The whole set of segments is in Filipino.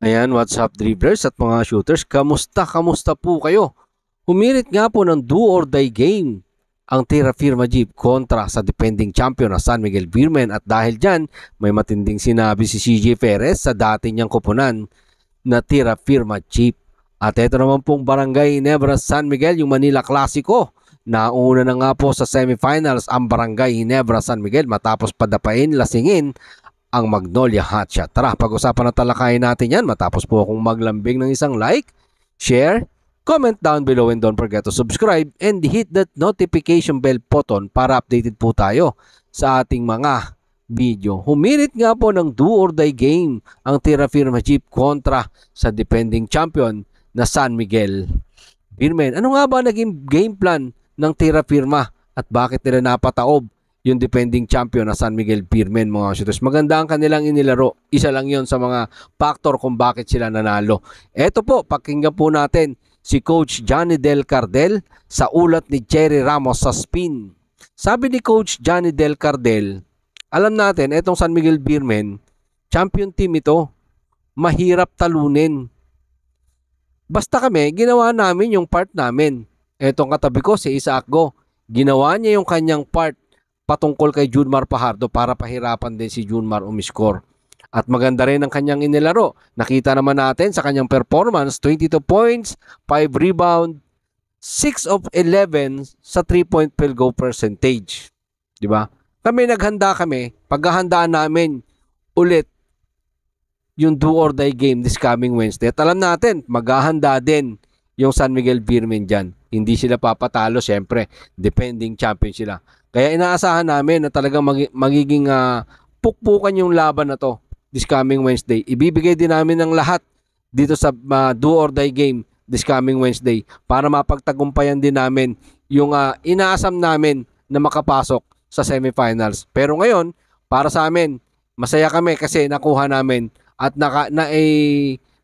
Ayan, what's up dribblers at mga shooters? Kamusta po kayo? Humirit nga po ng do or die game ang Tira Firma Jeep kontra sa defending champion na San Miguel Beermen, at dahil dyan may matinding sinabi si CJ Perez sa dati niyang koponan na Tira Firma Jeep. At ito naman pong Barangay Ginebra San Miguel, yung Manila Clasico. Nauna na nga po sa semifinals ang Barangay Ginebra San Miguel matapos padapain, lasingin ang Magnolia Hotshot. Tara, pag-usapan na talakayin natin yan matapos po akong maglambing ng isang like, share, comment down below, and don't forget to subscribe and hit that notification bell button para updated po tayo sa ating mga video. Humirit nga po ng do or die game ang Tira Firma Jeep kontra sa defending champion na San Miguel Beermen. Ano nga ba naging game plan ng Tira Firma at bakit nila napataob yung defending champion na San Miguel Beermen, mga shooters? Maganda ang kanilang inilaro. Isa lang yon sa mga factor kung bakit sila nanalo. Eto po, pakinggan po natin si Coach Johnny Del Cardel sa ulat ni Jerry Ramos sa spin. Sabi ni Coach Johnny Del Cardel, alam natin, etong San Miguel Beermen, champion team ito. Mahirap talunin. Basta kami, ginawa namin yung part namin. Etong katabi ko, si Isaac Go, ginawa niya yung kanyang part patungkol kay Junmar Pajardo para pahirapan din si Junmar umiscore. At maganda rin ang kanyang inilaro. Nakita naman natin sa kanyang performance, 22 points, 5 rebound, 6 of 11 sa 3-point field goal percentage. Diba? Naghanda kami, paghahandaan namin ulit yung do or die game this coming Wednesday. At alam natin, maghahanda din yung San Miguel Beermen dyan. Hindi sila papatalo, syempre. Defending champion sila. Kaya inaasahan namin na talagang magiging pukpukan yung laban na to this coming Wednesday. Ibibigay din namin ng lahat dito sa do or die game this coming Wednesday para mapagtagumpayan din namin yung inaasam namin na makapasok sa semifinals. Pero ngayon, para sa amin, masaya kami kasi nakuha namin at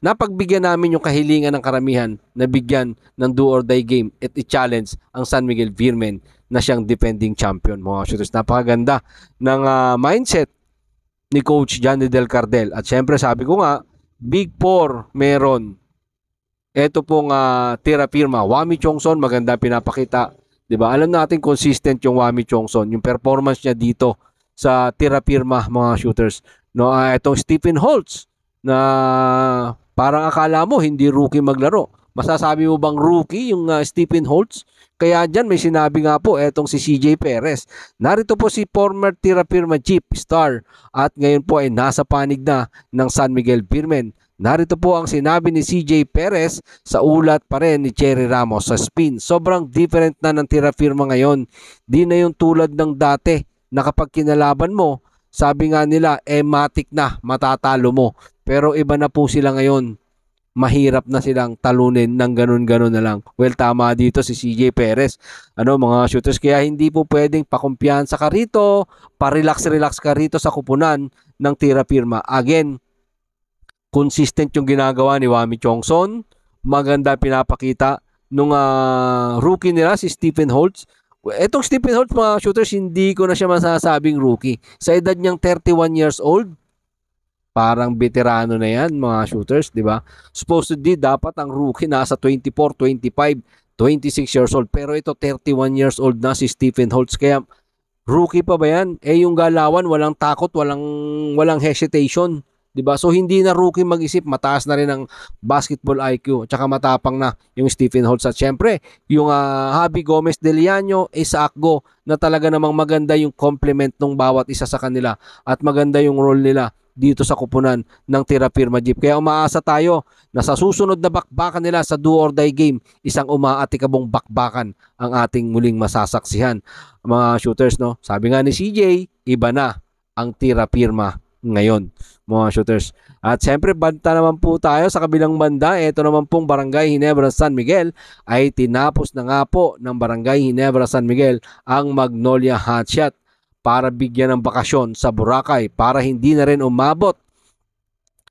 napagbigyan namin yung kahilingan ng karamihan na bigyan ng do or die game at i-challenge ang San Miguel Beermen na siyang defending champion, mga shooters. Napakaganda ng mindset ni Coach Johnny Del Cardel. At syempre sabi ko nga, Big 4 meron. Ito pong Tira Firma. Wami Chongson, maganda pinapakita. Diba? Alam natin consistent yung Wami Chongson. Yung performance niya dito sa Tira Firma, mga shooters. No, itong Stephen Holtz na parang akala mo hindi rookie maglaro. Masasabi mo bang rookie yung Stephen Holtz? Kaya dyan may sinabi nga po etong si CJ Perez. Narito po si former Tira Firma Jeep star at ngayon po ay nasa panig na ng San Miguel Beermen. Narito po ang sinabi ni CJ Perez sa ulat pa rin ni Jerry Ramos sa spin. Sobrang different na ng Tira Firma ngayon. Di na yung tulad ng dati na kapag kinalaban mo, sabi nga nila, matik na, matatalo mo. Pero iba na po sila ngayon. Mahirap na silang talunin ng ganun-ganun na lang. Well, tama dito si CJ Perez. Mga shooters, kaya hindi po pwedeng pakumpiyansa ka rito, pa-relax-relax ka rito sa kupunan ng Tira Firma. Again, consistent yung ginagawa ni Wami Chongson. Maganda pinapakita nung rookie nila, si Stephen Holtz. Etong Stephen Holtz, mga shooters, hindi ko na siya masasabing rookie. Sa edad niyang 31 years old, parang veterano na yan, mga shooters, di ba? Supposedly, dapat ang rookie nasa 24, 25, 26 years old. Pero ito, 31 years old na si Stephen Holtz. Kaya, rookie pa ba yan? Yung galawan, walang takot, walang hesitation. Diba? So, hindi na rookie mag-isip. Mataas na rin ang basketball IQ. Tsaka matapang na yung Stephen Holtz. At syempre, yung Javi Gomez de Liano, Isaac Go, na talaga namang maganda yung complement ng bawat isa sa kanila. At maganda yung role nila dito sa kupunan ng Tira Firma Jeep. Kaya umaasa tayo na sa susunod na bakbakan nila sa do or die game, isang umaatikabong bakbakan ang ating muling masasaksihan. Mga shooters, no? Sabi nga ni CJ, iba na ang Tira Firma ngayon, mga shooters. At siyempre, banta naman po tayo sa kabilang banda. Ito naman pong Barangay Ginebra San Miguel ay tinapos na nga po ng Barangay Ginebra San Miguel ang Magnolia Hotshot para bigyan ng bakasyon sa Boracay para hindi na rin umabot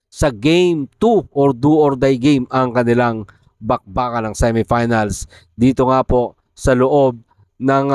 sa Game 2 or do or die game ang kanilang bakbakan ng semifinals dito nga po sa loob ng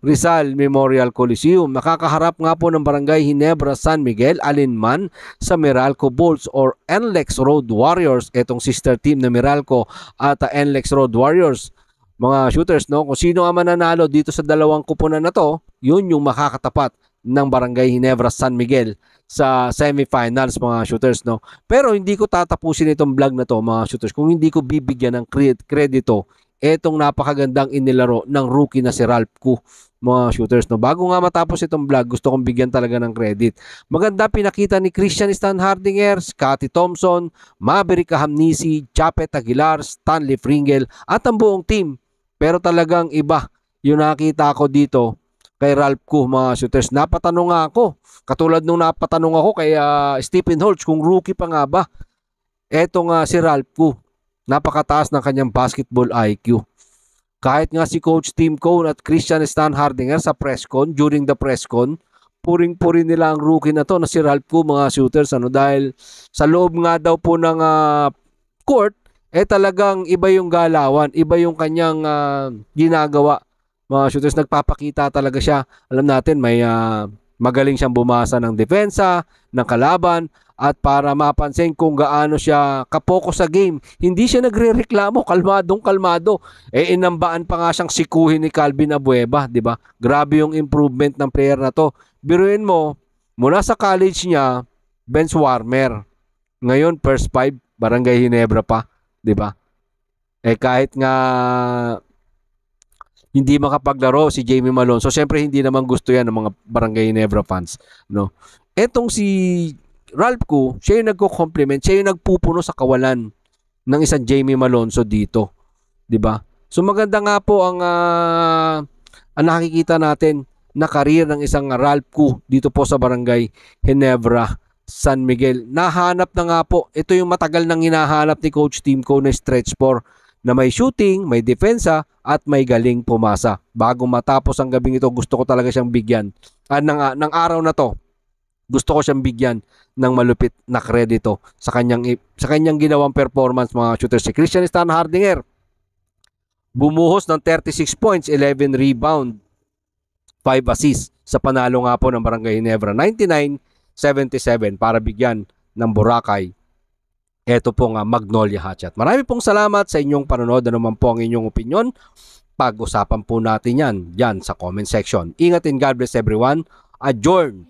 Rizal Memorial Coliseum. Nakakaharap nga po ng Barangay Ginebra San Miguel alinman sa Meralco Bulls or NLEX Road Warriors, etong sister team na Meralco at NLEX Road Warriors. Mga shooters, no, kung sino ang mananalo dito sa dalawang kupunan na to, yun yung makakatapat ng Barangay Ginebra San Miguel sa semifinals, mga shooters, no. Pero hindi ko tatapusin itong vlog na to, mga shooters, kung hindi ko bibigyan ng kredito etong napakagandang inilaro ng rookie na si Ralph Koo, mga shooters, no. Bago nga matapos itong vlog, gusto kong bigyan talaga ng credit. Maganda pinakita ni Christian Stan Hardinger, Scotty Thompson, Maverick Hamnisi, Chapet Aguilar, Stanley Fringel at ang buong team. Pero talagang iba yung nakita ko dito kay Ralph Koo, mga shooters. Napatanong nga ako, katulad nung napatanong ako kay Stephen Holtz kung rookie pa nga ba etong si Ralph Koo. Napakataas ng kanyang basketball IQ. Kahit nga si Coach Tim Cone at Christian Stan Hardinger sa press con, during the press con, puring-puri nila ang rookie na to na si Ralph Koo, mga shooters, dahil sa loob nga daw po ng court, talagang iba yung galawan, iba yung kanyang ginagawa. Mga shooters, nagpapakita talaga siya. Alam natin, may magaling siyang bumasa ng depensa, ng kalaban, at para mapansin kung gaano siya kapokus sa game. Hindi siya nagrereklamo, kalmadong-kalmado. Inambaan pa nga siyang sikuhin ni Calvin Abueva, di ba? Grabe yung improvement ng player na to. Biruin mo, mula sa college niya, bench warmer. Ngayon, first five, Barangay Ginebra pa, di ba? Kahit nga hindi makapaglaro si Jamie Malone. So, syempre, hindi naman gusto yan ng mga Barangay Ginebra fans, no? Etong si Ralph Koo, siya yung nagko-compliment, siya yung nagpupuno sa kawalan ng isang Jamie Malonzo dito, 'di ba? So maganda nga po ang nakikita natin na career ng isang Ralph Koo dito po sa Barangay Ginebra San Miguel. Nahanap na nga po, ito yung matagal nang hinahanap ni Coach Tim Cone na stretch 4 na may shooting, may depensa at may galing pumasa. Bago matapos ang gabing ito, gusto ko talaga siyang bigyan ng araw na to. Gusto ko siyang bigyan ng malupit na kredito sa kanyang ginawang performance, mga shooters. Si Christian Stan Hardinger bumuhos ng 36 points, 11 rebound, 5 assists sa panalo nga po ng Barangay Ginebra 99-77 para bigyan ng Boracay eto pong Magnolia Hatchet. Marami pong salamat sa inyong panonood. Ano man po ang inyong opinion, pag-usapan po natin yan dyan sa comment section. Ingat and God bless everyone. Adjourn!